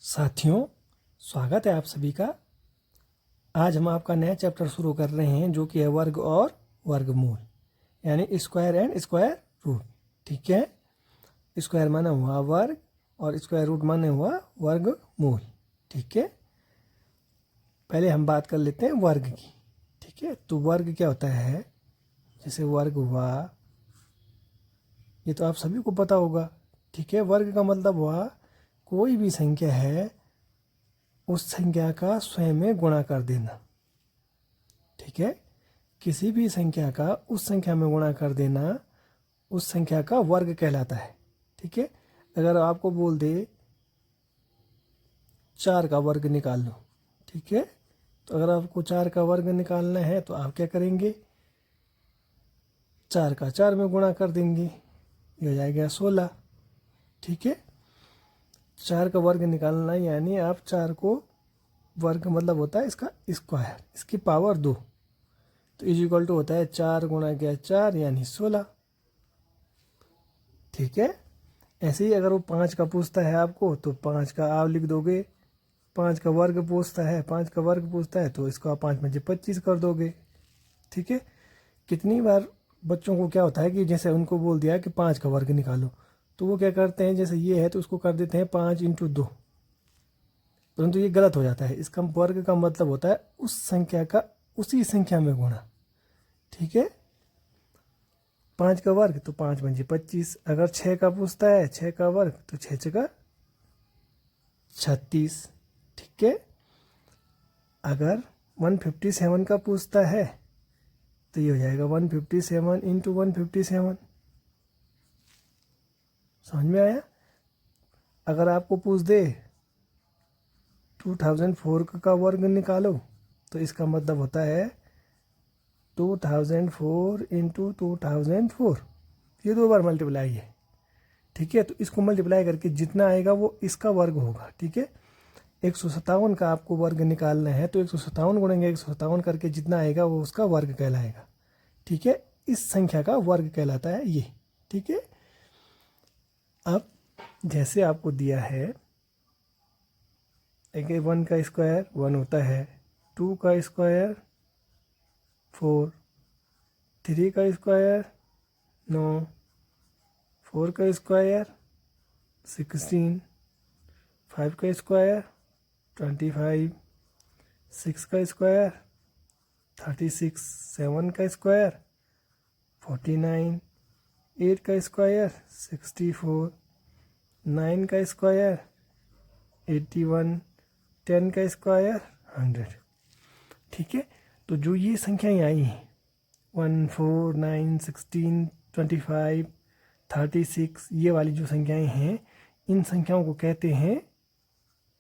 साथियों, स्वागत है आप सभी का। आज हम आपका नया चैप्टर शुरू कर रहे हैं जो कि है वर्ग और वर्गमूल, यानी स्क्वायर एंड स्क्वायर रूट। ठीक है, स्क्वायर माना हुआ वर्ग और स्क्वायर रूट माने हुआ वर्गमूल। ठीक है, पहले हम बात कर लेते हैं वर्ग की। ठीक है, तो वर्ग क्या होता है? जैसे वर्ग हुआ, ये तो आप सभी को पता होगा। ठीक है, वर्ग का मतलब हुआ कोई भी संख्या है उस संख्या का स्वयं में गुणा कर देना। ठीक है, किसी भी संख्या का उस संख्या में गुणा कर देना उस संख्या का वर्ग कहलाता है। ठीक है, अगर आपको बोल दे 4 का वर्ग निकाल लो, ठीक है, तो अगर आपको 4 का वर्ग निकालना है तो आप क्या करेंगे? 4 का 4 में गुणा कर देंगे, ये हो जाएगा 16। ठीक है, 4 का वर्ग निकालना यानी आप 4 को, वर्ग मतलब होता है इसका स्क्वायर, इसकी पावर 2, तो इज इक्वल टू होता है 4 गुणा क्या 4 यानी 16। ठीक है, ऐसे ही अगर वो 5 का पूछता है आपको तो 5 का आप लिख दोगे। 5 का वर्ग पूछता है, 5 का वर्ग पूछता है तो इसको आप 5 में 25 कर दोगे। ठीक है, कितनी बार बच्चों को क्या होता है कि जैसे उनको बोल दिया कि 5 का वर्ग निकालो, तो वो क्या करते हैं, जैसे ये है तो उसको कर देते हैं 5 इंटू 2, परंतु ये गलत हो जाता है। इसका वर्ग का मतलब होता है उस संख्या का उसी संख्या में गुणा। ठीक है, 5 का वर्ग तो 5 पंजे 25। अगर 6 का पूछता है 6 का वर्ग तो 6 छका 36। ठीक है, अगर 157 का पूछता है तो ये हो जाएगा 157 इंटू 157। समझ में आया? अगर आपको पूछ दे 2004 का वर्ग निकालो तो इसका मतलब होता है 2004 इंटू 2004, ये 2 बार मल्टीप्लाई है। ठीक है, तो इसको मल्टीप्लाई करके जितना आएगा वो इसका वर्ग होगा। ठीक है, 157 का आपको वर्ग निकालना है तो 157 गुणेंगे 157 करके जितना आएगा वो उसका वर्ग कहलाएगा। ठीक है, इस संख्या का वर्ग कहलाता है ये। ठीक है, अब जैसे आपको दिया है, एक 1 का स्क्वायर 1 होता है, 2 का स्क्वायर 4, 3 का स्क्वायर 9, 4 का स्क्वायर 16, 5 का स्क्वायर 25, 6 का स्क्वायर 36, 7 का स्क्वायर 49, 8 का स्क्वायर 64, 9 का स्क्वायर 81, 10 का स्क्वायर 100। ठीक है, तो जो ये संख्याएं आई हैं 1, 4, 9, 16, 25, 36, ये वाली जो संख्याएं हैं, इन संख्याओं को कहते हैं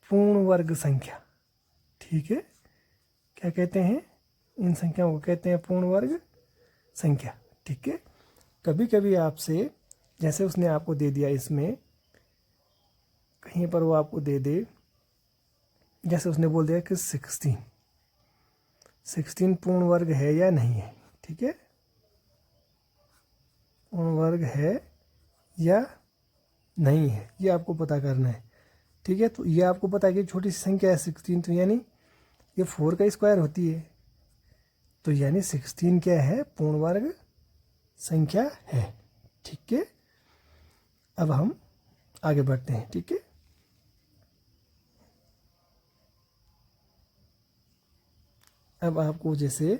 पूर्ण वर्ग संख्या। ठीक है, क्या कहते हैं? इन संख्याओं को कहते हैं पूर्ण वर्ग संख्या। ठीक है, कभी कभी आपसे, जैसे उसने आपको दे दिया, इसमें कहीं पर वो आपको दे दे, जैसे उसने बोल दिया कि 16 पूर्ण वर्ग है या नहीं है। ठीक है, पूर्ण वर्ग है या नहीं है ये आपको पता करना है। ठीक है, तो ये आपको पता है कि छोटी सी संख्या है 16, तो यानी ये 4 का स्क्वायर होती है, तो यानी 16 क्या है? पूर्ण वर्ग संख्या है। ठीक है, अब हम आगे बढ़ते हैं। ठीक है, अब आपको जैसे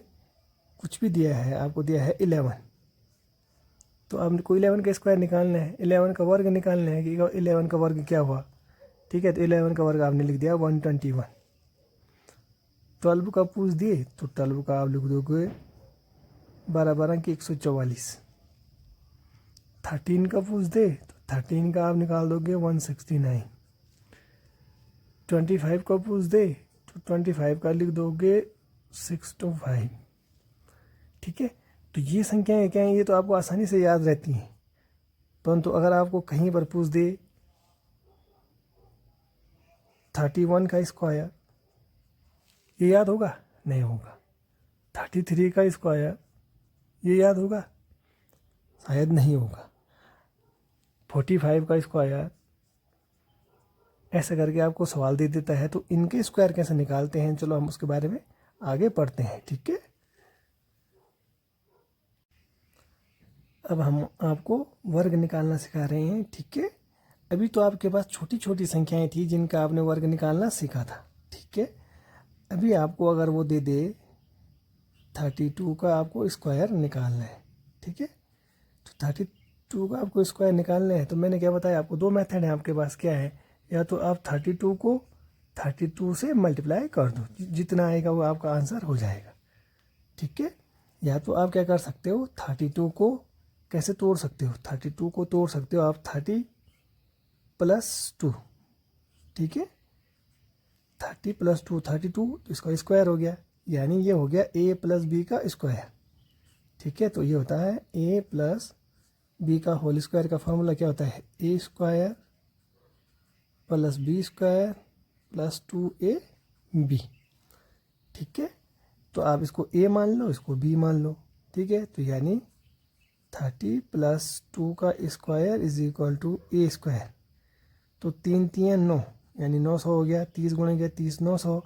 कुछ भी दिया है, आपको दिया है 11, तो आपको 11 का स्क्वायर निकालना है, 11 का वर्ग निकालना है कि 11 का वर्ग क्या हुआ। ठीक है, तो 11 का वर्ग आपने लिख दिया 121। 12 का पूछ दिए तो 12 का आप लिख दोगे 12 12 की 144। 13 का पूछ दे तो 13 का आप निकाल दोगे 169। 25 का पूछ दे तो 25 का लिख दोगे 625। ठीक है, तो ये संख्याएं क्या हैं? ये तो आपको आसानी से याद रहती हैं, परंतु अगर आपको कहीं पर पूछ दे 31 का स्क्वायर, ये याद होगा? नहीं होगा। 33 का स्क्वायर, ये याद होगा? शायद नहीं होगा। 45 का स्क्वायर, ऐसा करके आपको सवाल दे देता है। तो इनके स्क्वायर कैसे निकालते हैं, चलो हम उसके बारे में आगे पढ़ते हैं। ठीक है, अब हम आपको वर्ग निकालना सिखा रहे हैं। ठीक है, अभी तो आपके पास छोटी छोटी संख्याएं थी जिनका आपने वर्ग निकालना सीखा था। ठीक है, अभी आपको अगर वो दे दे 32 का आपको स्क्वायर निकालना है। ठीक है, तो 32 का आपको स्क्वायर निकालना है, तो मैंने क्या बताया आपको, दो मेथड है आपके पास। क्या है, या तो आप 32 को 32 से मल्टीप्लाई कर दो, जितना आएगा वो आपका आंसर हो जाएगा। ठीक है, या तो आप क्या कर सकते हो, 32 को कैसे तोड़ सकते हो, 32 को तोड़ सकते हो आप 30 + 2। ठीक है, 30 + 2 32, तो इसका स्क्वायर हो गया, यानी ये हो गया a + b का स्क्वायर। ठीक है, तो ये होता है a + b का होल स्क्वायर का फॉर्मूला क्या होता है, a² + b² + 2ab। ठीक है, तो आप इसको a मान लो, इसको b मान लो। ठीक है, तो यानी 30 + 2 का स्क्वायर = a²। तो 3 3 9, यानी 900 हो गया, 30 गुणे गया 30 900,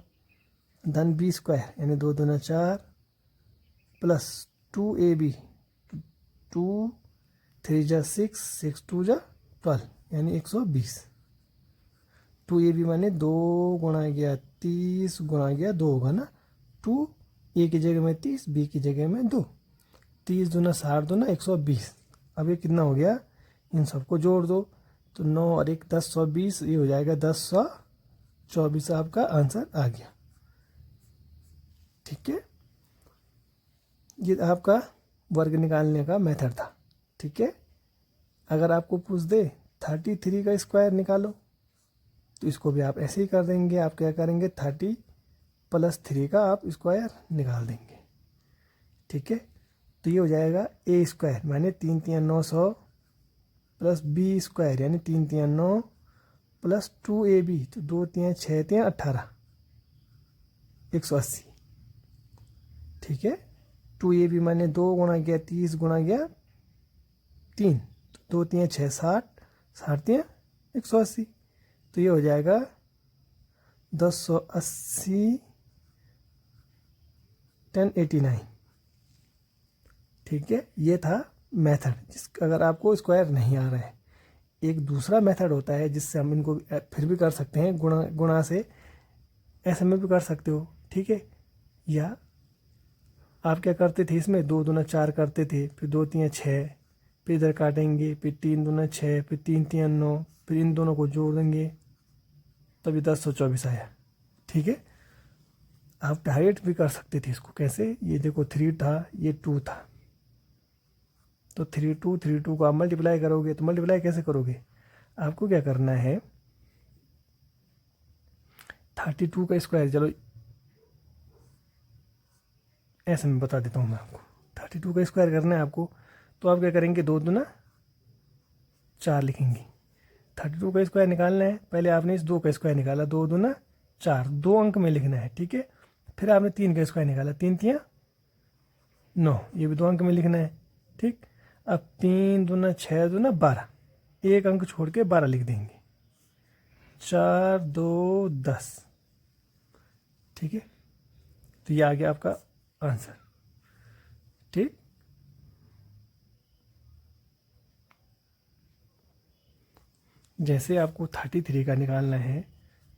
धन b² यानी 2 दूना 4 + 2ab, 2 3 जा 6, 6 2 जा 12, यानी 120। 2ab माने 2 गुणा गया 30 गुणा गया 2 होगा ना, 2 a की जगह में 30, b की जगह में 2, 30 दूना 60 दूना 120। अब ये कितना हो गया, इन सबको जोड़ दो, तो 9 और 1 10 120, ये हो जाएगा 10 124 आपका आंसर आ गया। ठीक है, ये आपका वर्ग निकालने का मेथड था। ठीक है, अगर आपको पूछ दे 33 का स्क्वायर निकालो, तो इसको भी आप ऐसे ही कर देंगे। आप क्या करेंगे, 30 + 3 का आप स्क्वायर निकाल देंगे। ठीक है, तो ये हो जाएगा a² माने 3 3 900 + b² यानी 3 3 9 + 2ab, तो 2 3 6 3 18, 180। ठीक है, 2ab माने 2 गुणा गया 30 गुणा गया 3, 2 3 6 60, 60 3 180, तो ये हो जाएगा 1080 1089। ठीक है, ये था मेथड, जिस अगर आपको स्क्वायर नहीं आ रहा है। एक दूसरा मेथड होता है जिससे हम इनको फिर भी कर सकते हैं, गुणा से, ऐसे में भी कर सकते हो। ठीक है, या आप क्या करते थे, इसमें 2 दूना 4 करते थे, फिर 2 3 6, फिर इधर काटेंगे, फिर 3 दूना 6, फिर 3 3 9, फिर इन दोनों को जोड़ देंगे, तभी 1024 आया। ठीक है, आप डायरेक्ट भी कर सकते थे इसको। कैसे, ये देखो 3 था, ये 2 था, तो 3 2 को आप मल्टीप्लाई करोगे, तो मल्टीप्लाई कैसे करोगे, आपको क्या करना है, 32 का स्क्वायर, चलो ऐसे मैं बता देता हूँ मैं आपको। 32 का स्क्वायर करना है आपको, तो आप क्या करेंगे, 2 दूना 4 लिखेंगे। 32 का स्क्वायर निकालना है, पहले आपने इस 2 का स्क्वायर निकाला, 2 दूना 4, 2 अंक में लिखना है। ठीक है, फिर आपने 3 का स्क्वायर निकाला, 3 3 9, ये भी 2 अंक में लिखना है। ठीक, अब 3 दूना 6 दूना 12, एक अंक छोड़ के 12 लिख देंगे, 4 2 10। ठीक है, तो ये आ गया आपका आंसर। ठीक, जैसे आपको 33 का निकालना है,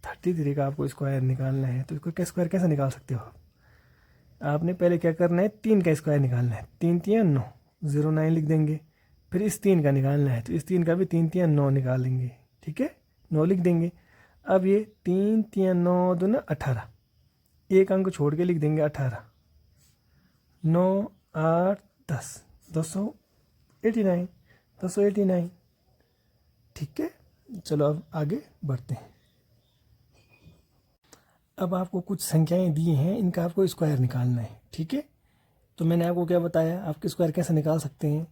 33 का आपको स्क्वायर निकालना है, तो इसको स्क्वायर कैसे निकाल सकते हो, आपने पहले क्या करना है, 3 का स्क्वायर निकालना है, 3 3 9, 09 लिख देंगे। फिर इस 3 का निकालना है, तो इस 3 का भी 3 3 9 निकालेंगे। ठीक है, 9 लिख देंगे। अब ये 3 3 9 दूना 18, एक अंक छोड़ के लिख देंगे 18, 9 8 10, 1089, 1089। ठीक है, चलो अब आगे बढ़ते हैं। अब आपको कुछ संख्याएं दी हैं, इनका आपको स्क्वायर निकालना है। ठीक है, तो मैंने आपको क्या बताया, आपके स्क्वायर कैसे निकाल सकते हैं।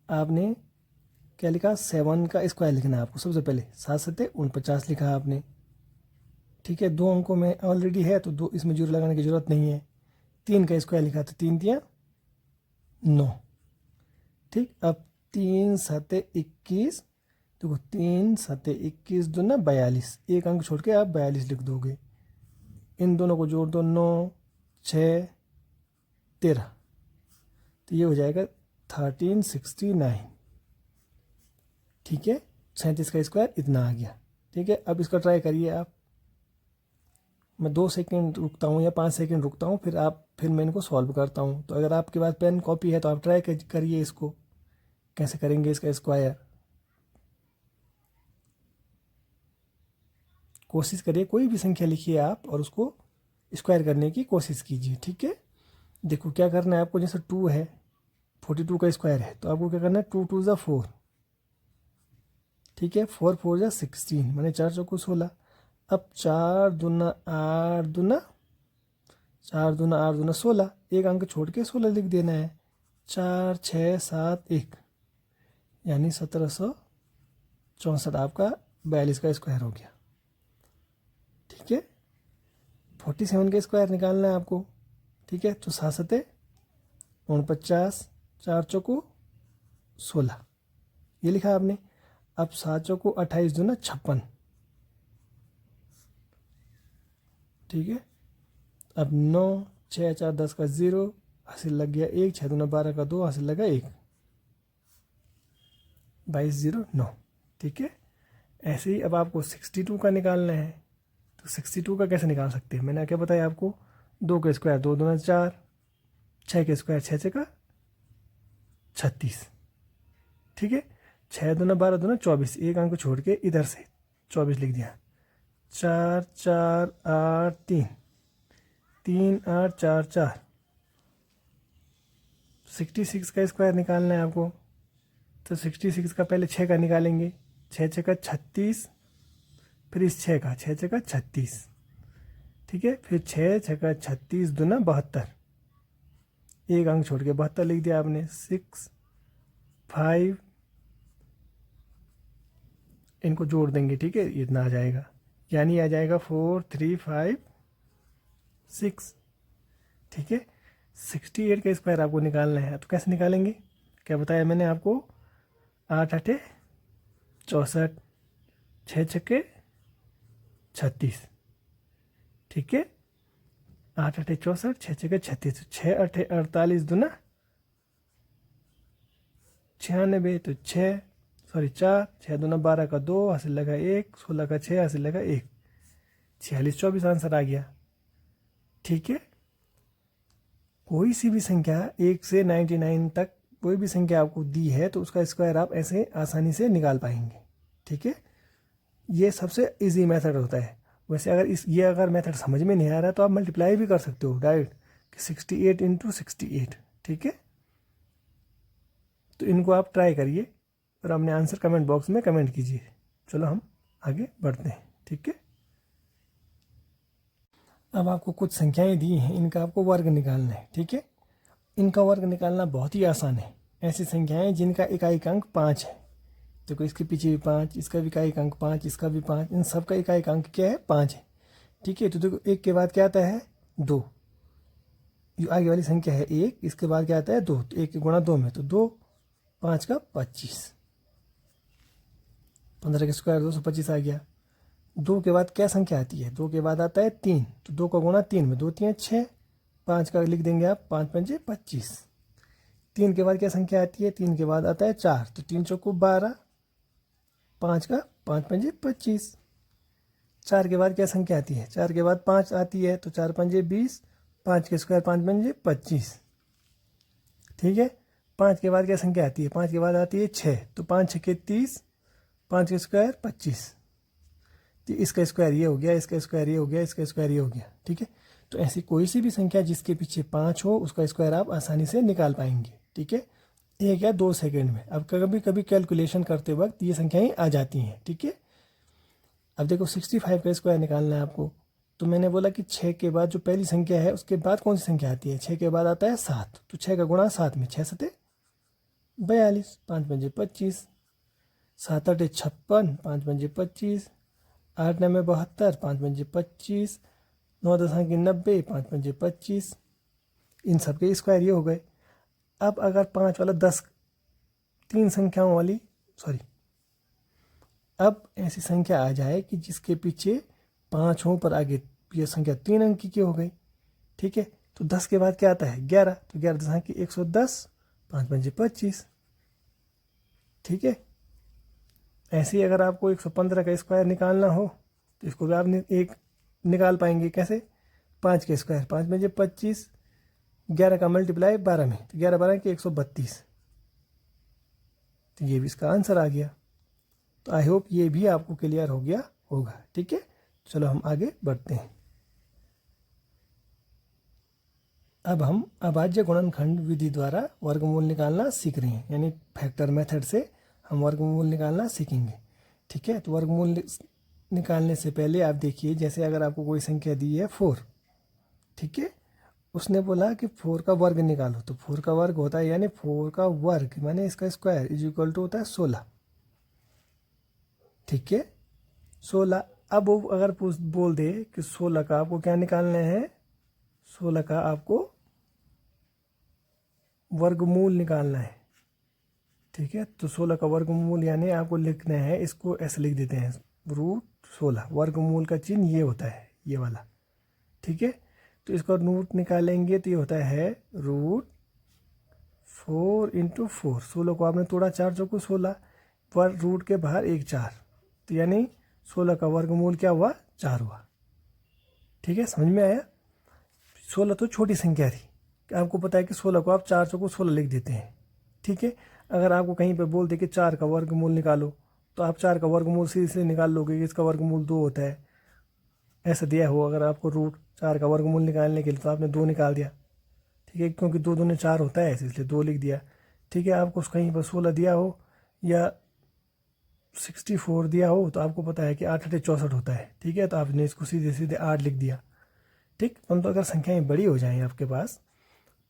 आपने क्या लिखा, 7 का स्क्वायर लिखना है आपको। सबसे पहले 7 7 49 लिखा है आपने। ठीक है, 2 अंकों में ऑलरेडी है, तो 2 इसमें जीरो लगाने की जरूरत नहीं है। 3 का स्क्वायर लिखा, तो 3 3 9। ठीक, अब 3 7 21, देखो 3 सते 21 दूना 42, एक अंक छोड़ के आप 42 लिख दोगे। इन दोनों को जोड़ दो, 9 6 13, तो ये हो जाएगा 1369। ठीक है, 37 का स्क्वायर इतना आ गया। ठीक है, अब इसका ट्राई करिए आप। मैं 2 सेकंड रुकता हूँ या 5 सेकंड रुकता हूँ, फिर मैं इनको सॉल्व करता हूँ। तो अगर आपके पास पेन कॉपी है तो आप ट्राई करिए इसको, कैसे करेंगे इसका स्क्वायर। कोशिश करिए, कोई भी संख्या लिखिए आप और उसको स्क्वायर करने की कोशिश कीजिए। ठीक है, देखो क्या करना है आपको। जैसे 2 है, 42 का स्क्वायर है, तो आपको क्या करना है, 2 2 ज़ा 4। ठीक है, 4 4 ज़ा 16, मैंने 4 चौको 16। अब 4 दूना 8 दूना 4 दूना 8 दूना 16, एक अंक छोड़ के 16 लिख देना है। 4 6 7 1, यानी 1764 आपका 42 का स्क्वायर हो गया। ठीक है, 47 का स्क्वायर निकालना है आपको। ठीक है, तो 7 सते 49, 4 चौको 16, ये लिखा आपने। अब 7 चौको 28 दूना 56। ठीक है, अब 9 6 4 10 का 0, हासिल लग गया 1, 6 दूना 12 का 2, हासिल लगा 1, 22 0 9। ठीक है, ऐसे ही अब आपको 62 का निकालना है। तो 62 का कैसे निकाल सकते हैं, मैंने क्या बताया आपको। 2 का स्क्वायर 2 दूना 4, 6 का स्क्वायर 6 का 36। ठीक है, 6 दूना 12 दूना 24, एक अंक छोड़ के इधर से 24 लिख दिया। 4 4 8 3, 3 8 4 4। 66 का स्क्वायर निकालना है आपको। तो 66 का पहले 6 का निकालेंगे, 6 6 का 36, फिर इस 6 का 6 6 का 36। ठीक है, फिर 6 6 का 36 दूना 72, एक अंक छोड़ के 72 लिख दिया आपने। 6 5, इनको जोड़ देंगे। ठीक है, इतना आ जाएगा, यानी आ जाएगा 4 3 5 6। ठीक है, 68 का स्क्वायर आपको निकालना है। तो कैसे निकालेंगे, क्या बताया मैंने आपको। 8 8 64, 6 6 36। ठीक है, 8 8 64, 6 6 36, 6 8 48 दूना 96, तो 4 6 दूना 12 का 2, हासिल लगा 1, 16 का 6, हासिल लगा 1, 46 24 आंसर आ गया। ठीक है, कोई सी भी संख्या 1 से 99 तक कोई भी संख्या आपको दी है तो उसका स्क्वायर आप ऐसे आसानी से निकाल पाएंगे। ठीक है, ये सबसे इजी मेथड होता है। वैसे अगर ये अगर मेथड समझ में नहीं आ रहा तो आप मल्टीप्लाई भी कर सकते हो डायरेक्ट, कि 68 इंटू 68। ठीक है, तो इनको आप ट्राई करिए और अपने आंसर कमेंट बॉक्स में कमेंट कीजिए। चलो हम आगे बढ़ते हैं। ठीक है, अब आपको कुछ संख्याएं दी हैं, इनका आपको वर्ग निकालना है। ठीक है, इनका वर्ग निकालना बहुत ही आसान है। ऐसी संख्याएं जिनका इकाई अंक 5 है, देखो इसके पीछे भी 5, इसका भी इकाई अंक 5, इसका भी 5, इन सब का इकाई अंक क्या है, 5 है। ठीक है, तो देखो एक के बाद क्या आता है, 2, जो आगे वाली संख्या है 1, इसके बाद क्या आता है 2, तो 1 गुणा 2 में, तो 2 5 का 25, 15 का स्क्वायर 225 आ गया। 2 के बाद क्या संख्या आती है, 2 के बाद आता है 3, तो 2 का गुणा 3 में, 2 3 6, 5 का लिख देंगे आप, 5 5 25। 3 के बाद क्या संख्या आती है, 3 के बाद आता है 4, तो 3 चौको 12, 5 का 5 5 25। 4 के बाद क्या संख्या आती है, 4 के बाद 5 आती है, तो 4 5 20, 5 के स्क्वायर 5 5 25। ठीक है, 5 के बाद क्या संख्या आती है, 5 के बाद आती है 6, तो 5 6 के 30, 5 के स्क्वायर 25। तो इसका स्क्वायर ये हो गया, इसका स्क्वायर ये हो गया, इसका स्क्वायर ये हो गया। ठीक है, तो ऐसी कोई सी भी संख्या जिसके पीछे 5 हो उसका स्क्वायर आप आसानी से निकाल पाएंगे। ठीक है, 1 या 2 सेकंड में। अब कभी कभी कैलकुलेशन करते वक्त ये संख्याएं आ जाती हैं। ठीक है, अब देखो 65 का स्क्वायर निकालना है आपको। तो मैंने बोला कि 6 के बाद जो पहली संख्या है उसके बाद कौन सी संख्या आती है, 6 के बाद आता है 7, तो 6 का गुणा 7 में, 6 7 42, 5 5 25, 7 8 56, 5 5 25, 8 9 72, 5 5 25, 9 10 90, 5 5 25। इन सब के स्क्वायर ये हो गए। अब अगर 5 वाला 10 तीन संख्याओं वाली अब ऐसी संख्या आ जाए कि जिसके पीछे 5 हो पर आगे ये संख्या 3 अंक की हो गई, ठीक है। तो 10 के बाद क्या आता है 11, तो 11 10 की 110, 5 5 25, ठीक है। ऐसे ही अगर आपको 115 का स्क्वायर निकालना हो तो इसको भी आप एक निकाल पाएंगे, कैसे, 5 के स्क्वायर, 5 5 25, 11 का मल्टीप्लाई 12 में, तो 11 12 की 132, तो ये भी इसका आंसर आ गया। तो आई होप ये भी आपको क्लियर हो गया होगा, ठीक है। चलो हम आगे बढ़ते हैं। अब हम अभाज्य गुणनखंड विधि द्वारा वर्गमूल निकालना सीख रहे हैं, यानी फैक्टर मेथड से हम वर्गमूल निकालना सीखेंगे, ठीक है। तो वर्गमूल निकालने से पहले आप देखिए, जैसे अगर आपको कोई संख्या दी है 4, ठीक है, उसने बोला कि 4 का वर्ग निकालो, तो 4 का वर्ग होता है, यानी 4 का वर्ग माने इसका स्क्वायर इज इक्वल टू होता है 16, ठीक है, 16। अब वो अगर बोल दे कि 16 का आपको क्या निकालना है, 16 का आपको वर्गमूल निकालना है, ठीक है। तो 16 का वर्गमूल यानी आपको लिखना है, इसको ऐसे लिख देते हैं √16, वर्गमूल का चिन्ह ये होता है, ये वाला, ठीक है। तो इसका रूट निकालेंगे तो ये होता है √4 × 4, 16 को आपने तोड़ा 4 चौको 16, पर रूट के बाहर 1 4, तो यानी 16 का वर्गमूल क्या हुआ 4 हुआ, ठीक है। समझ में आया। 16 तो छोटी संख्या थी, आपको पता है कि 16 को आप 4 चौको 16 लिख देते हैं, ठीक है। अगर आपको कहीं पे बोल दे कि 4 का वर्गमूल निकालो, तो आप 4 का वर्गमूल सीधे से निकाल लोगे कि इसका वर्गमूल 2 होता है, ऐसा दिया हो अगर आपको √4 का वर्गमूल निकालने के लिए, तो आपने 2 निकाल दिया, ठीक है, क्योंकि 2 दूने 4 होता है इसलिए 2 लिख दिया, ठीक है। आपको कहीं पर 16 दिया हो या 64 दिया हो, तो आपको पता है कि 8 8 64 होता है, ठीक है, तो आपने इसको सीधे सीधे 8 लिख दिया, ठीक। परंतु अगर संख्याएं बड़ी हो जाएं आपके पास,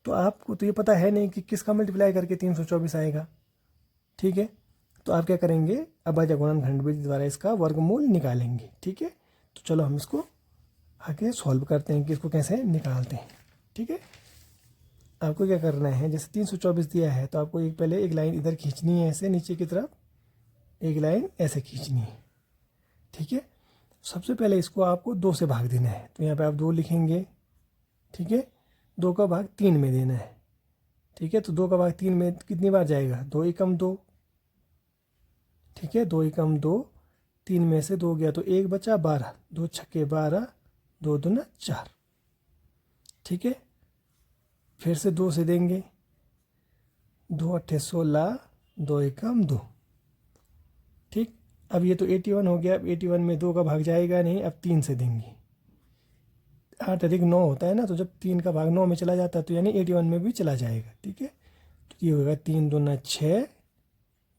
तो आपको तो ये पता है नहीं कि किसका मल्टीप्लाई करके 324 आएगा, ठीक है। तो आप क्या करेंगे, अभाज्य गुणनखंड विधि द्वारा इसका वर्गमूल निकालेंगे, ठीक है। तो चलो हम इसको आगे सॉल्व करते हैं कि इसको कैसे निकालते हैं, ठीक है। आपको क्या करना है, जैसे 324 दिया है तो आपको पहले एक लाइन इधर खींचनी है, ऐसे नीचे की तरफ एक लाइन ऐसे खींचनी है, ठीक है। सबसे पहले इसको आपको 2 से भाग देना है, तो यहाँ पे आप 2 लिखेंगे, ठीक है। 2 का भाग 3 में देना है, ठीक है। तो 2 का भाग 3 में कितनी बार जाएगा, 2 एकम 2, ठीक है, 2 एकम 2, 3 में से 2 गया तो 1 बचा, 12, 2 छक्के 12, 2 दूना 4, ठीक है। फिर से 2 से देंगे, 2 8 16, 2 एकम 2, ठीक। अब ये तो 81 हो गया, अब 81 में 2 का भाग जाएगा नहीं, अब 3 से देंगे, 8 अधिक 9 होता है ना, तो जब 3 का भाग 9 में चला जाता है तो यानी 81 में भी चला जाएगा, ठीक है। तो ये होगा 3 दूना 6,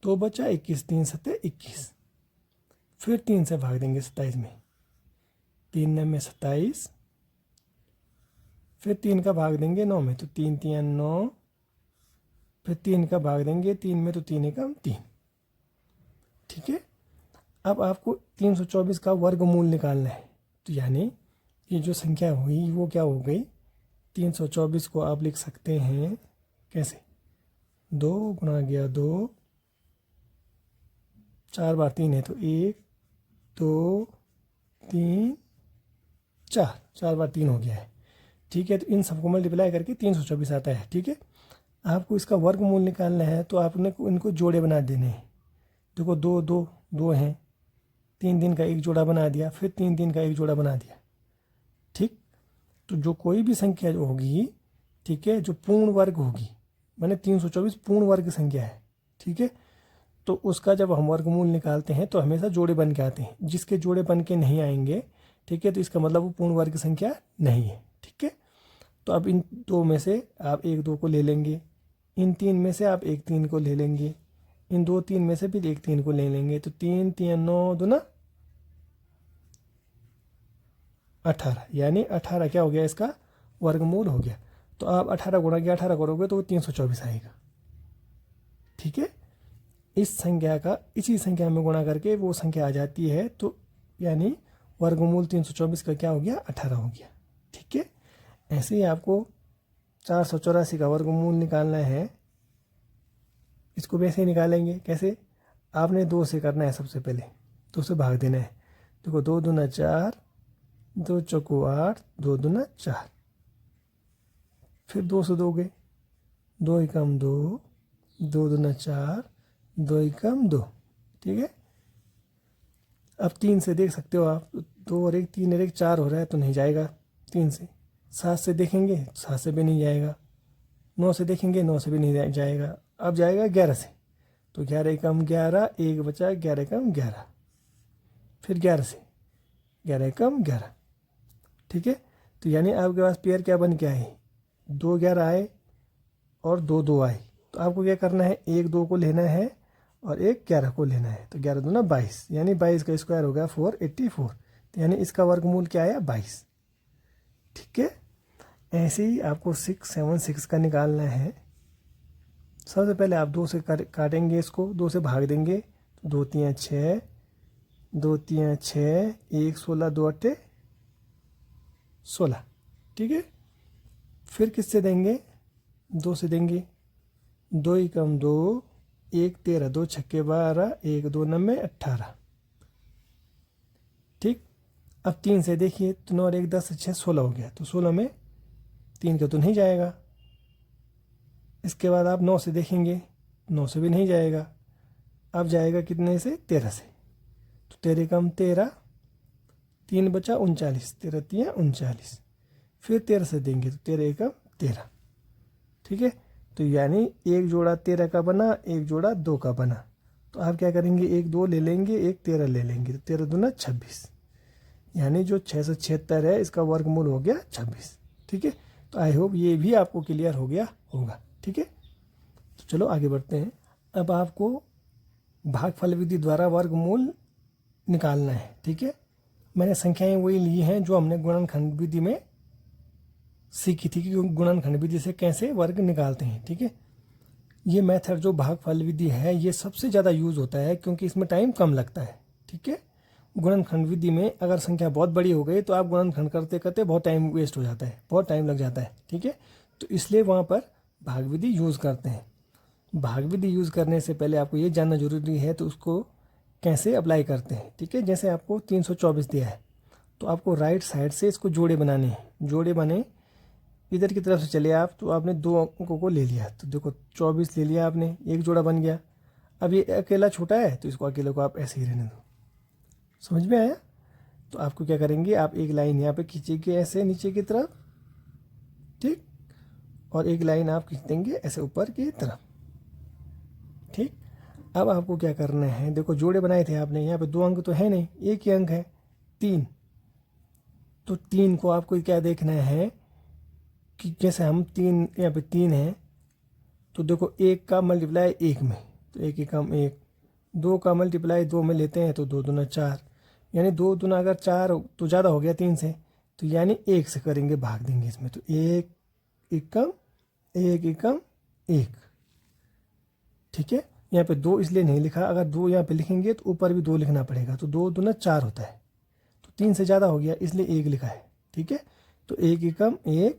2 बचा, 21, 3 7 21, फिर 3 से भाग देंगे 27 में, 3 9 में 27, फिर 3 का भाग देंगे 9 में, तो 3 3 9, फिर 3 का भाग देंगे 3 में, तो 3 एकम 3, ठीक है। अब आपको 324 का वर्गमूल निकालना है, तो यानी ये जो संख्या हुई वो क्या हो गई, 324 को आप लिख सकते हैं कैसे, 2 गुणा गया 2, 4 बार 3 है तो 1 2 3 4, 4 बार 3 हो गया है, ठीक है। तो इन सबको मल्टीप्लाई करके 324 आता है, ठीक है। आपको इसका वर्गमूल निकालना है तो आपने इनको जोड़े बना देने हैं, देखो 2 2 2 हैं, 3 दिन का एक जोड़ा बना दिया, फिर 3 दिन का एक जोड़ा बना दिया, ठीक। तो जो कोई भी संख्या जो होगी, ठीक है, जो पूर्ण वर्ग होगी, माने 324 पूर्ण वर्ग संख्या है, ठीक है, तो उसका जब हम वर्गमूल निकालते हैं तो हमेशा जोड़े बन के आते हैं, जिसके जोड़े बन के नहीं आएंगे, ठीक है, तो इसका मतलब वो पूर्ण वर्ग संख्या नहीं है, ठीक है। तो अब इन 2 में से आप 1 2 को ले लेंगे, इन 3 में से आप 1 3 को ले लेंगे, इन 2 3 में से भी 1 3 को ले लेंगे, तो 3 3 9 2 18, यानी 18 क्या हो गया, इसका वर्गमूल हो गया। तो आप 18 गुणा के 18 करोगे तो वो 324 आएगा, ठीक है। इस संख्या का इसी संख्या में गुणा करके वो संख्या आ जाती है, तो यानी वर्गमूल 324 का क्या हो गया, 18 हो गया, ठीक है। ऐसे ही आपको 484 का वर्गमूल निकालना है, इसको वैसे ही निकालेंगे, कैसे, आपने 2 से करना है सबसे पहले, तो उसे भाग देना है। देखो 2 दूना 4, 2 चौको 8, 2 दूना 4, फिर 2 से दोगे, 2 एकम 2, 2 दूना 4, 2 एकम 2, ठीक है। अब 3 से देख सकते हो आप, 2 और 1 3 और 1 4 हो रहा है तो नहीं जाएगा 3 से। 7 से देखेंगे 7 से भी नहीं जाएगा, 9 से देखेंगे 9 से भी नहीं जाएगा। अब जाएगा 11 से, तो 11 एकम 11, 1 बचा, 11 एकम 11, फिर 11 से 11 एकम 11, ठीक है। तो यानी आपके पास पेयर क्या बन के आए, 2 11 आए और 2 2 आए। तो आपको क्या करना है, 1 2 को लेना है और 1 11 को लेना है। तो 11 दूना 22, यानी 22 का स्क्वायर हो गया 484। तो यानी इसका वर्गमूल क्या आया, 22, ठीक है। ऐसे ही आपको 676 का निकालना है। सबसे पहले आप 2 से काटेंगे, इसको 2 से भाग देंगे, 2 3 6, 2 3 6, 1 16, 2 8 16, ठीक है। फिर किससे देंगे, 2 से देंगे, 2 एकम 2, 1 13, 2 छक्के 12, 1 2 9 18, ठीक। अब 3 से देखिए, तो 9 और 1 10 6 16 हो गया, तो 16 में 3 का तो नहीं जाएगा। इसके बाद आप 9 से देखेंगे, 9 से भी नहीं जाएगा। अब जाएगा कितने से, 13 से, तो 13 कम 13, 3 बचा 39, 13 3 39, फिर 13 से देंगे तो 13 एकम 13, ठीक है। तो यानी एक जोड़ा 13 का बना, एक जोड़ा 2 का बना। तो आप क्या करेंगे, 1 2 ले लेंगे, 1 13 ले लेंगे, तो 13 दूना 26, यानी जो 676 है इसका वर्गमूल हो गया 26, ठीक है। तो आई होप ये भी आपको क्लियर हो गया होगा, ठीक है। तो चलो आगे बढ़ते हैं। अब आपको भागफल विधि द्वारा वर्गमूल निकालना है, ठीक है। मैंने संख्याएं वही ली हैं जो हमने गुणनखंड विधि में सीखी थी कि गुणनखंड विधि से कैसे वर्ग निकालते हैं, ठीक है। ये मेथड जो भागफल विधि है ये सबसे ज़्यादा यूज़ होता है क्योंकि इसमें टाइम कम लगता है, ठीक है। गुणनखंड विधि में अगर संख्या बहुत बड़ी हो गई तो आप गुणनखंड करते करते बहुत टाइम वेस्ट हो जाता है, बहुत टाइम लग जाता है, ठीक है। तो इसलिए वहाँ पर भाग विधि यूज़ करते हैं। भाग विधि यूज़ करने से पहले आपको ये जानना जरूरी है तो उसको कैसे अप्लाई करते हैं, ठीक है। जैसे आपको 324 दिया है तो आपको राइट साइड से इसको जोड़े बनाने हैं। जोड़े बने, इधर की तरफ से चले आप तो आपने 2 अंकों को ले लिया, तो देखो 24 ले लिया आपने, एक जोड़ा बन गया। अब ये अकेला छोटा है तो इसको अकेले को आप ऐसे ही रहने दो, समझ में आया। तो आपको क्या करेंगे, आप एक लाइन यहाँ पे खींचेंगे ऐसे नीचे की तरफ, ठीक, और एक लाइन आप खींच देंगे ऐसे ऊपर की तरफ, ठीक। अब आपको क्या करना है, देखो जोड़े बनाए थे आपने, यहाँ पे 2 अंक तो है नहीं, एक ही अंक है 3। तो 3 को आपको क्या देखना है कि जैसे हम 3 यहाँ पे 3 है तो देखो 1 का मल्टीप्लाई 1 में, तो 1 एकम 1, 2 का मल्टीप्लाई 2 में लेते हैं तो 2 दूना 4, यानी 2 दूना अगर 4 तो ज़्यादा हो गया 3 से, तो यानी 1 से करेंगे, भाग देंगे इसमें, तो 1 एकम 1 एकम 1, ठीक है। यहाँ पे 2 इसलिए नहीं लिखा, अगर 2 यहाँ पे लिखेंगे तो ऊपर भी 2 लिखना पड़ेगा, तो 2 दूना 4 होता है, तो 3 से ज़्यादा हो गया इसलिए 1 लिखा है, ठीक है। तो 1 एकम 1,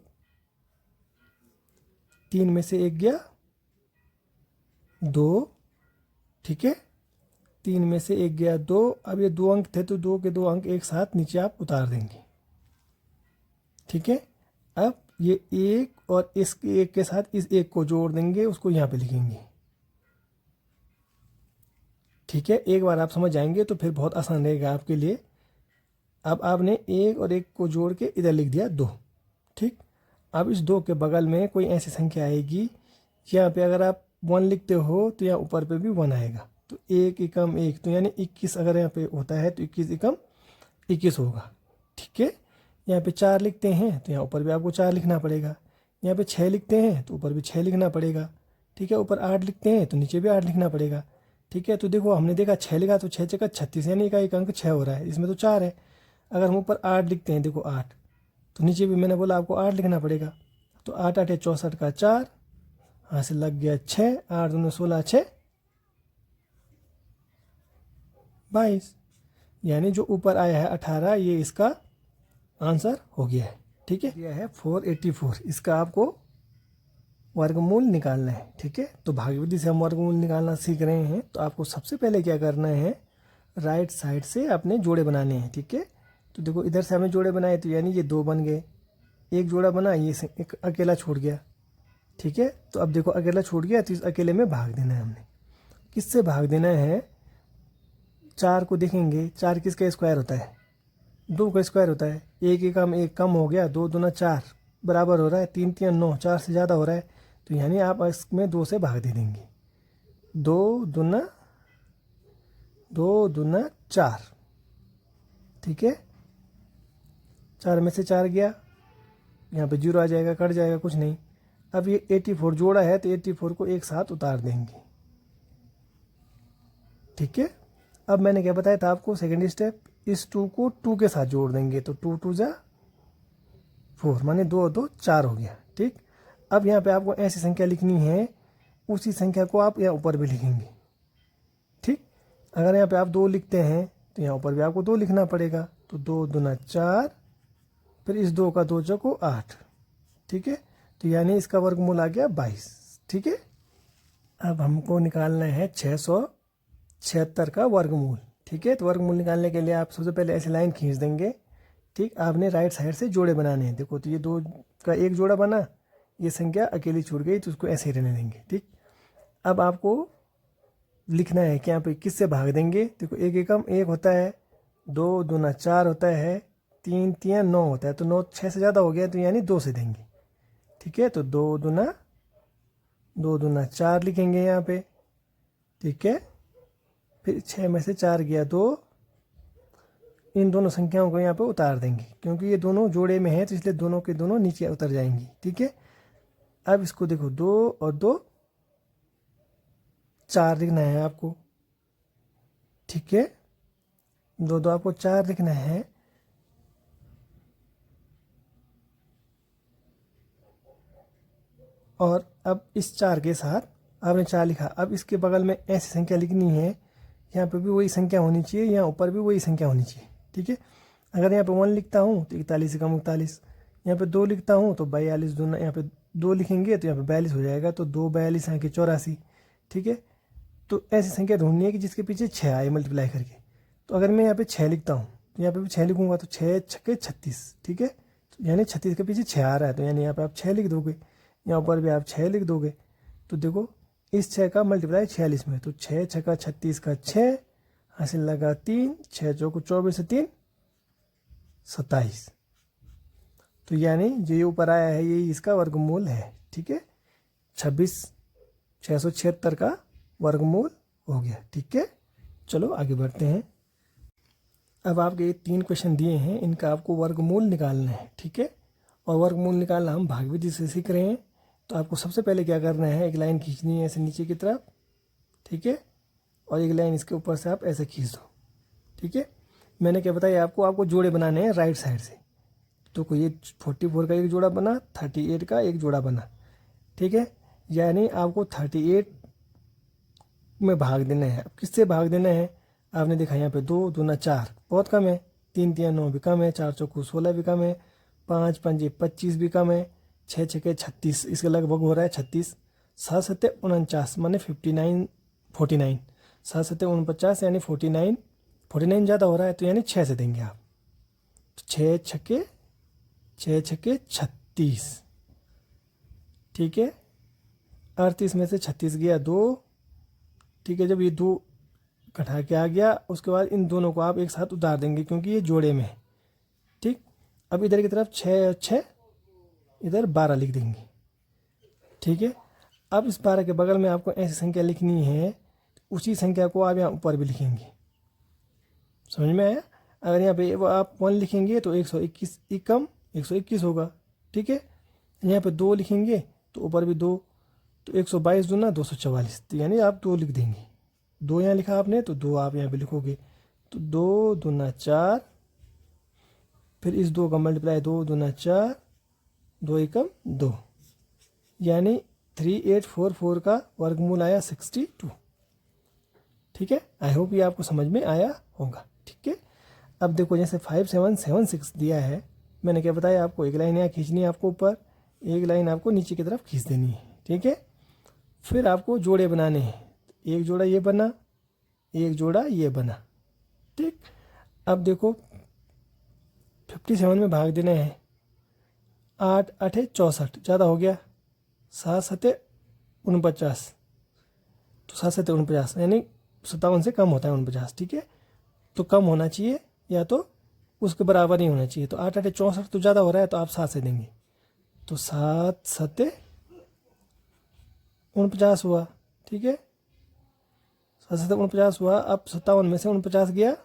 3 में से 1 गया 2, ठीक है, 3 में से 1 गया 2। अब ये 2 अंक थे तो 2 के 2 अंक एक साथ नीचे आप उतार देंगे, ठीक है। अब ये 1 और इस 1 के साथ इस 1 को जोड़ देंगे, उसको यहाँ पे लिखेंगे, ठीक है। एक बार आप समझ जाएंगे तो फिर बहुत आसान रहेगा आपके लिए। अब आपने 1 और 1 को जोड़ के इधर लिख दिया 2, ठीक। अब इस 2 के बगल में कोई ऐसी संख्या आएगी, यहाँ पे अगर आप 1 लिखते हो तो यहाँ ऊपर पे भी 1 आएगा, तो 1 एकम 1, तो यानी 21 अगर यहाँ पे होता है तो 21 एकम 21 होगा, ठीक है। यहाँ पे 4 लिखते हैं तो यहाँ ऊपर भी आपको 4 लिखना पड़ेगा, यहाँ पे 6 लिखते हैं तो ऊपर भी 6 लिखना पड़ेगा, ठीक है। ऊपर 8 लिखते हैं तो नीचे भी 8 लिखना पड़ेगा, ठीक है। तो देखो हमने देखा 6 लिखा तो 6 चक्का 36, यानी का एक अंक 6 हो रहा है, इसमें तो 4 है। अगर हम ऊपर 8 लिखते हैं, देखो 8, तो नीचे भी मैंने बोला आपको 8 लिखना पड़ेगा, तो 8 8 64 का 4, यहाँ से लग गया 6, 8 दूनी 16, 6 22, यानी जो ऊपर आया है 18 ये इसका आंसर हो गया है, ठीक है। यह है 484, इसका आपको वर्गमूल निकालना है, ठीक है। तो भाग विधि से हम वर्गमूल निकालना सीख रहे हैं, तो आपको सबसे पहले क्या करना है, राइट साइड से अपने जोड़े बनाने हैं, ठीक है। तो देखो इधर से हमने जोड़े बनाए तो यानी ये 2 बन गए, एक जोड़ा बना, ये एक अकेला छूट गया, ठीक है। तो अब देखो अकेला छूट गया तो इस अकेले में भाग देना है हमने। किससे भाग देना है? 4 को देखेंगे, 4 किसका स्क्वायर होता है? 2 का स्क्वायर होता है। एक कम हो गया, 2 दूना 4 बराबर हो रहा है, 3 3 9, 4 से ज़्यादा हो रहा है, तो यानी आप इसमें 2 से भाग दे देंगे। 2 दूना 4, ठीक है। 4 में से 4 गया, यहाँ पे 0 आ जाएगा, कट जाएगा, कुछ नहीं। अब ये 84 जोड़ा है तो 84 को एक साथ उतार देंगे, ठीक है। अब मैंने क्या बताया था आपको, सेकंड स्टेप, इस 2 को 2 के साथ जोड़ देंगे तो 2 2 जा 4, माने 2 2 4 हो गया, ठीक। अब यहाँ पे आपको ऐसी संख्या लिखनी है, उसी संख्या को आप यहाँ ऊपर भी लिखेंगे, ठीक। अगर यहाँ पे आप 2 लिखते हैं तो यहाँ ऊपर भी आपको 2 लिखना पड़ेगा, तो 2 दूना 4, फिर इस 2 का 2 चौको 8, ठीक है। तो यानी इसका वर्गमूल आ गया 22, ठीक है। अब हमको निकालना है 676 का वर्गमूल, ठीक है। तो वर्गमूल निकालने के लिए आप सबसे पहले ऐसे लाइन खींच देंगे, ठीक। आपने राइट साइड से जोड़े बनाने हैं। देखो तो ये 2 का एक जोड़ा बना, ये संख्या अकेली छूट गई तो उसको ऐसे ही रहने देंगे, ठीक। अब आपको लिखना है कि यहाँ पे किससे भाग देंगे। देखो एक एकम 1 होता है, 2 दूना 4 होता है, 3 3 9 होता है, तो 9 6 से ज़्यादा हो गया तो यानी 2 से देंगे, ठीक है। तो 2 दूना 4 लिखेंगे यहाँ पे, ठीक है। फिर 6 में से 4 गया 2, इन दोनों संख्याओं को यहाँ पे उतार देंगे, क्योंकि ये दोनों जोड़े में है तो इसलिए दोनों के दोनों नीचे उतर जाएंगी, ठीक है। अब इसको देखो 2 और 2 4 लिखना है आपको, ठीक है। 2 2 आपको 4 लिखना है। और अब इस 4 के साथ आपने 4 लिखा, अब इसके बगल में ऐसी संख्या लिखनी है, यहाँ पे भी वही संख्या होनी चाहिए, यहाँ ऊपर भी वही संख्या होनी चाहिए, ठीक है। अगर यहाँ पे 1 लिखता हूँ तो 41 कम 41, यहाँ पे 2 लिखता हूँ तो 42 दूना, यहाँ पे 2 लिखेंगे तो यहाँ पे 42 हो जाएगा, तो 2 42 यहाँ के 84, ठीक है। तो ऐसी संख्या ढूंढनी है कि जिसके पीछे 6 आए मल्टीप्लाई करके। तो अगर मैं यहाँ पे 6 लिखता हूँ तो यहाँ पे भी 6 लिखूंगा तो 6 6 36, ठीक है। तो यानी 36 के पीछे 6 आ रहा है, तो यानी यहाँ पे आप 6 लिख दोगे, यहाँ ऊपर भी आप 6 लिख दोगे। तो देखो इस 6 का मल्टीप्लाई 46 में, तो 6 6 का 36 का 6 हासिल लगा 3, 6 चौको 24 से 3 27। तो यानी जो ये ऊपर आया है ये इसका वर्गमूल है, ठीक है। 676 का वर्गमूल हो गया, ठीक है। चलो आगे बढ़ते हैं। अब आपके ये 3 क्वेश्चन दिए हैं, इनका आपको वर्गमूल निकालना है, ठीक है। और वर्गमूल निकालना हम भागविधि से सीख रहे हैं। तो आपको सबसे पहले क्या करना है, एक लाइन खींचनी है ऐसे नीचे की तरफ, ठीक है। और एक लाइन इसके ऊपर से आप ऐसे खींच दो, ठीक है। मैंने क्या बताया आपको जोड़े बनाने हैं राइट साइड से। तो कोई ये 44 का एक जोड़ा बना, 38 का एक जोड़ा बना, ठीक है। यानी आपको 38 में भाग देना है। अब किससे भाग देना है? आपने देखा यहाँ पे 2 दूना 4 बहुत कम है, 3 3 9 भी कम है, 4 चौको 16 भी कम है, 5 5 25 भी कम है, 6 6 36 इसके लगभग हो रहा है 36, 7 7 49 माने 59 49, 7 7 49 यानी 49 ज़्यादा हो रहा है तो यानी 6 से देंगे आप। तो 6 छक्के 36, ठीक है। 38 में से 36 गया 2, ठीक है। जब ये 2 घटा के आ गया उसके बाद इन दोनों को आप एक साथ उतार देंगे क्योंकि ये जोड़े में है, ठीक। अब इधर की तरफ 6 और 6 इधर 12 लिख देंगे, ठीक है। अब इस 12 के बगल में आपको ऐसी संख्या लिखनी है, उसी संख्या को आप यहाँ ऊपर भी लिखेंगे, समझ में आया। अगर यहाँ पे वो आप 1 लिखेंगे तो 121 एकम 121 होगा, ठीक है। यहाँ पे 2 लिखेंगे तो ऊपर भी 2, तो 122 दूना 244, तो यानी आप 2 लिख देंगे। 2 यहाँ लिखा आपने तो 2 आप यहाँ पे लिखोगे, तो 2 दूना 4, फिर इस 2 का मल्टीप्लाई 2 दूना 4, 2 एकम 2, यानी 3844 का वर्गमूल आया 62, ठीक है। आई होप ये आपको समझ में आया होगा, ठीक है। अब देखो जैसे 5776 दिया है, मैंने क्या बताया आपको, एक लाइन यहाँ खींचनी है आपको ऊपर, एक लाइन आपको नीचे की तरफ खींच देनी है, ठीक है। फिर आपको जोड़े बनाने हैं, एक जोड़ा ये बना, एक जोड़ा ये बना, ठीक, अब देखो 57 में भाग देना है, 8 8 64, ज़्यादा हो गया, 7 7 49, तो 7 7 49 यानी 57 से कम होता है 49, ठीक है। तो कम होना चाहिए या तो उसके बराबर ही होना चाहिए। तो 8 8 64 तो ज़्यादा हो रहा है, तो आप 7 से देंगे, तो 7 7 49 हुआ, ठीक है। 7 7 49 हुआ। अब 57 में से 49 गया,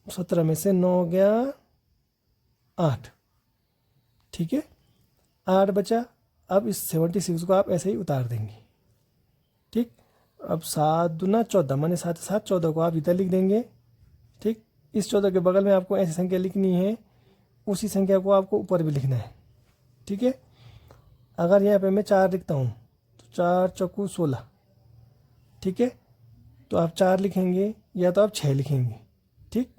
17 में से 9 गया 8, ठीक है, 8 बचा। अब इस 76 को आप ऐसे ही उतार देंगे, ठीक। अब 7 दूना 14, माने 7 7 14 को आप इधर लिख देंगे, ठीक। इस 14 के बगल में आपको ऐसी संख्या लिखनी है, उसी संख्या को आपको ऊपर भी लिखना है, ठीक है। अगर यहाँ पे मैं 4 लिखता हूँ तो 4 चौकू 16, ठीक है। तो आप 4 लिखेंगे या तो आप 6 लिखेंगे, ठीक।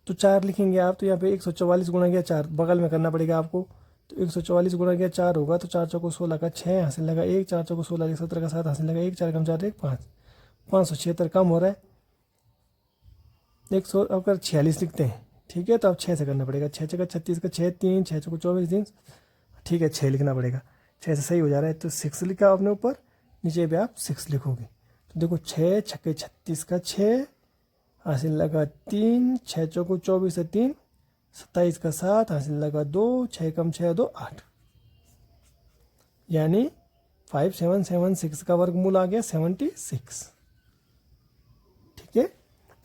तो 4 लिखेंगे आप, तो यहाँ पे 144 गुणा गया 4 बगल में करना पड़ेगा आपको। तो 144 गुणा गया 4 होगा, तो 4 चौको 16 का 6 हासिल लगा 1, 4 चौको 16 17 का 7 हासिल लगा 1, 4 कम 4 1 5, 576 कम हो रहा है 100। अगर 46 लिखते हैं, ठीक है, तो आप 6 से करना पड़ेगा, 6 छक्का 36 का 6 3, 6 चौको 24 दिन, ठीक है, 6 लिखना पड़ेगा, 6 से सही हो जा रहा है। तो 6 लिखा आपने ऊपर, नीचे पे आप 6 लिखोगे। तो देखो 6 छक्के 36 का 6 हासिल लगा 3, 6 चौको 24 से 3, 27 का 7 हासिल लगा 2, 6 कम 6 2 8, यानी 5776 का वर्गमूल आ गया 76, ठीक है।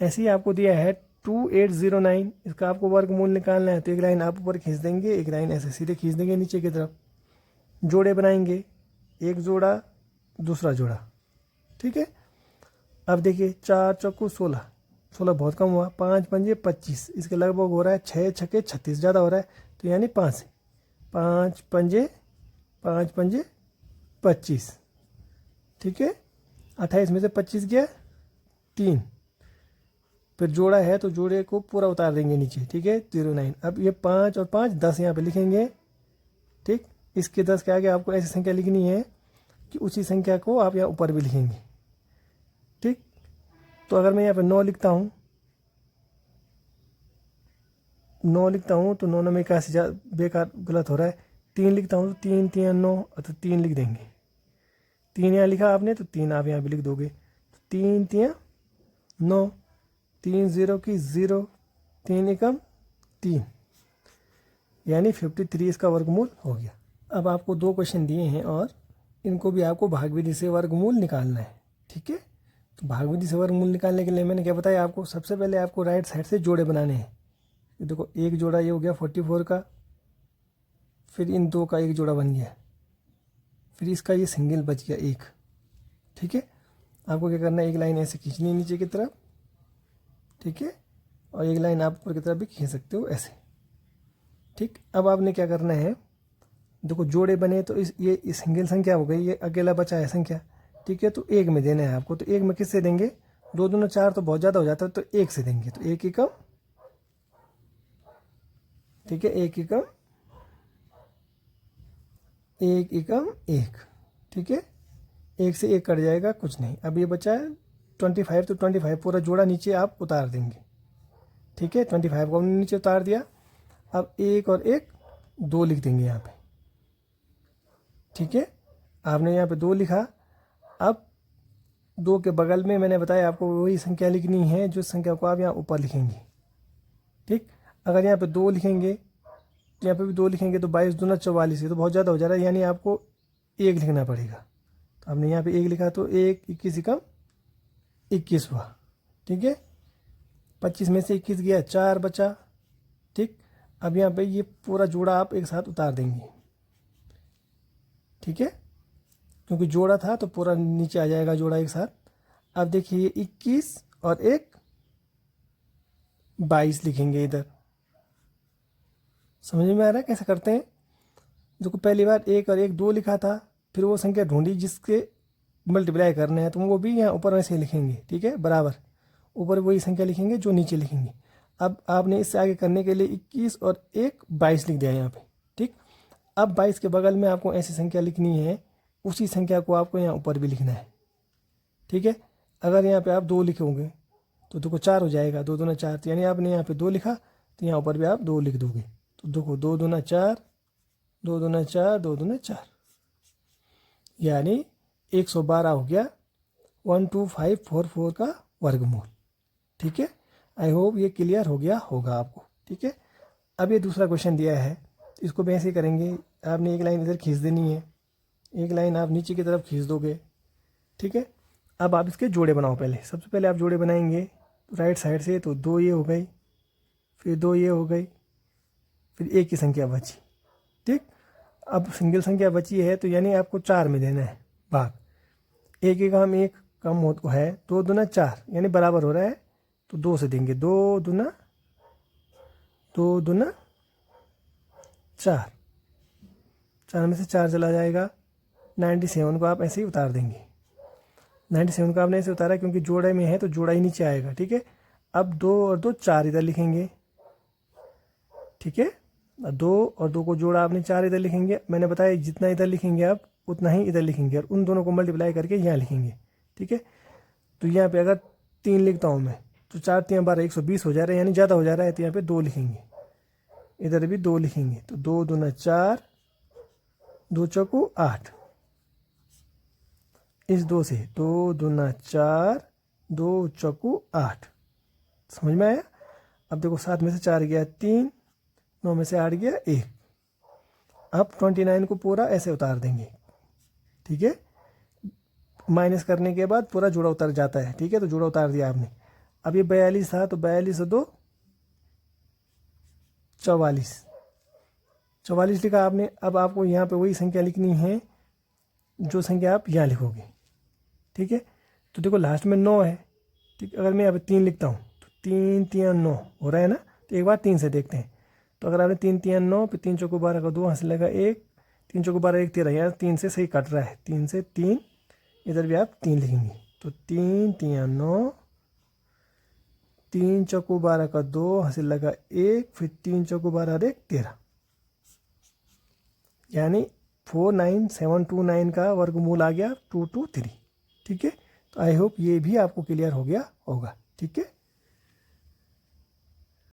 ऐसे ही आपको दिया है 2809, इसका आपको वर्गमूल निकालना है। तो एक लाइन आप ऊपर खींच देंगे, एक लाइन ऐसे सीधे खींच देंगे नीचे की तरफ, जोड़े बनाएंगे, एक जोड़ा दूसरा जोड़ा, ठीक है। अब देखिए 4 चौको 16, 16 बहुत कम हुआ, 5 पंजे 25, इसके लगभग हो रहा है 6 छक्के 36, ज़्यादा हो रहा है, तो यानी 5 से 5 पंजे 25, ठीक है। 28 में से 25 गया 3, फिर जोड़ा है तो जोड़े को पूरा उतार देंगे नीचे, ठीक है, 09। अब ये 5 और 5 10 यहाँ पे लिखेंगे, ठीक। इसके 10 के आगे आपको ऐसी संख्या लिखनी है कि उसी संख्या को आप यहाँ ऊपर भी लिखेंगे, ठीक। तो अगर मैं यहाँ पे 9 लिखता हूँ, 9 लिखता हूँ तो 9 में 81 बेकार गलत हो रहा है। 3 लिखता हूँ तो 3 3 9, तो 3 लिख देंगे, 3 यहाँ लिखा आपने तो 3 आप यहाँ भी लिख दोगे, 3 3 9, 3 0 की 0, 3 एकम 3, यानी 53 इसका वर्गमूल हो गया। अब आपको 2 क्वेश्चन दिए हैं और इनको भी आपको भाग विधि से वर्गमूल निकालना है, ठीक है। तो भाग विधि से वर्गमूल निकालने के लिए मैंने क्या बताया आपको, सबसे पहले आपको राइट साइड से जोड़े बनाने हैं। देखो एक जोड़ा ये हो गया 44 का, फिर इन 2 का एक जोड़ा बन गया, फिर इसका ये सिंगल बच गया 1, ठीक है। आपको क्या करना है, एक लाइन ऐसे खींचनी है नीचे की तरफ, ठीक है, और एक लाइन आप ऊपर की तरफ भी खींच सकते हो ऐसे, ठीक। अब आपने क्या करना है, देखो जोड़े बने तो ये सिंगल संख्या हो गई, ये अकेला बचा है संख्या, ठीक है। तो 1 में देना है आपको, तो 1 में किससे देंगे, 2 दूना 4 तो बहुत ज़्यादा हो जाता है, तो 1 से देंगे, तो 1 एकम, ठीक है, 1 एकम 1 एकम 1, ठीक है, 1 से 1 कट जाएगा, कुछ नहीं। अब ये बचा है 25, तो 25 पूरा जोड़ा नीचे आप उतार देंगे, ठीक है। 25 को हमने नीचे उतार दिया। अब 1 और 1 2 लिख देंगे यहाँ पे, ठीक है। आपने यहाँ पे 2 लिखा। अब 2 के बगल में मैंने बताया आपको वही संख्या लिखनी है जो संख्या को आप यहाँ ऊपर लिखेंगे, ठीक। अगर यहाँ पे 2 लिखेंगे तो यहाँ पे भी 2 लिखेंगे, तो 22 दूना 44 है, तो बहुत ज़्यादा हो जा रहा है, यानी आपको 1 लिखना पड़ेगा। तो आपने यहाँ पे 1 लिखा, तो 1 21 एकम 21 हुआ, ठीक है। 25 में से 21 गया, 4 बचा, ठीक। अब यहाँ पे ये पूरा जोड़ा आप एक साथ उतार देंगे, ठीक है, क्योंकि जोड़ा था तो पूरा नीचे आ जाएगा जोड़ा एक साथ। अब देखिए 21 और 1 22 लिखेंगे इधर, समझ में आ रहा है कैसे करते हैं। देखो पहली बार 1 और 1 2 लिखा था, फिर वो संख्या ढूंढी जिसके मल्टीप्लाई करने हैं, तो वो भी यहाँ ऊपर वैसे ही लिखेंगे, ठीक है, बराबर ऊपर वही संख्या लिखेंगे जो नीचे लिखेंगे। अब आपने इससे आगे करने के लिए 21 और 1 22 लिख दिया यहाँ पे, ठीक। अब 22 के बगल में आपको ऐसी संख्या लिखनी है, उसी संख्या को आपको यहाँ ऊपर भी लिखना है, ठीक है। अगर यहाँ पे आप 2 लिखोगे तो देखो 4 हो जाएगा, 2 दूना 4, तो यानी आपने यहाँ पे 2 लिखा तो यहाँ ऊपर भी आप 2 लिख दोगे। तो देखो 2 दूना 4, 2 दूना 4, 2 दूना 4, यानी 112 हो गया 12544 का वर्गमूल। ठीक है, आई होप ये क्लियर हो गया होगा आपको। ठीक है, अब ये दूसरा क्वेश्चन दिया है, इसको भी ऐसे ही करेंगे। आपने एक लाइन इधर खींच देनी है, एक लाइन आप नीचे की तरफ खींच दोगे। ठीक है, अब आप इसके जोड़े बनाओ। पहले सबसे पहले आप जोड़े बनाएंगे राइट साइड से, तो 2 ये हो गई, फिर 2 ये हो गई, फिर एक की संख्या बची। ठीक, अब सिंगल संख्या बची है तो यानी आपको 4 में देना है भाग। एक एक हम एक कम हो है, 2 दूना 4 यानी बराबर हो रहा है, तो 2 से देंगे। 2 दूना 4, 4 में से 4 चला जाएगा। 97 को आप ऐसे ही उतार देंगे। 97 को आपने ऐसे उतारा क्योंकि जोड़े में है तो जोड़ा ही नीचे आएगा। ठीक है, अब 2 और 2 4 इधर लिखेंगे। ठीक है, 2 और 2 को जोड़ा आपने 4 इधर लिखेंगे। मैंने बताया जितना इधर लिखेंगे आप उतना ही इधर लिखेंगे और उन दोनों को मल्टीप्लाई करके यहाँ लिखेंगे। ठीक है, तो यहाँ पे अगर 3 लिखता हूँ मैं तो 4 3 12 120 हो जा रहा है, यानी ज़्यादा हो जा रहा है, तो यहाँ पे 2 लिखेंगे, इधर भी 2 लिखेंगे। तो 2 दूना 4, 2 चौको 8, इस 2 से 2 दूना 4, 2 चौको 8। समझ में आया? अब देखो 7 में से 4 गया 3, 9 में से 8 गया 1। अब 29 को पूरा ऐसे उतार देंगे। ठीक है, माइनस करने के बाद पूरा जोड़ा उतर जाता है। ठीक है, तो जोड़ा उतार दिया आपने। अब ये 42 था तो 42 और 2 44, 44 लिखा आपने। अब आपको यहाँ पे वही संख्या लिखनी है जो संख्या आप यहाँ लिखोगे। ठीक है, तो देखो लास्ट में 9 है। ठीक, अगर मैं यहाँ पे 3 लिखता हूँ तो 3 3 9 हो रहा है ना, तो एक बार 3 से देखते हैं। तो अगर आपने 3 3 9, फिर 3 चौको 12 का 2 हासिल लगा 1, 3 चौको 12 1 13, यार 3 से सही कट रहा है। 3 से 3, इधर भी आप 3 लिखेंगे। तो 3 3 9, 3 चौको 12 का 2 हासिल लगा 1, फिर 3 चौको 12 1 13, यानी 49729 का वर्गमूल आ गया 223। ठीक है, तो आई होप ये भी आपको क्लियर हो गया होगा। ठीक है।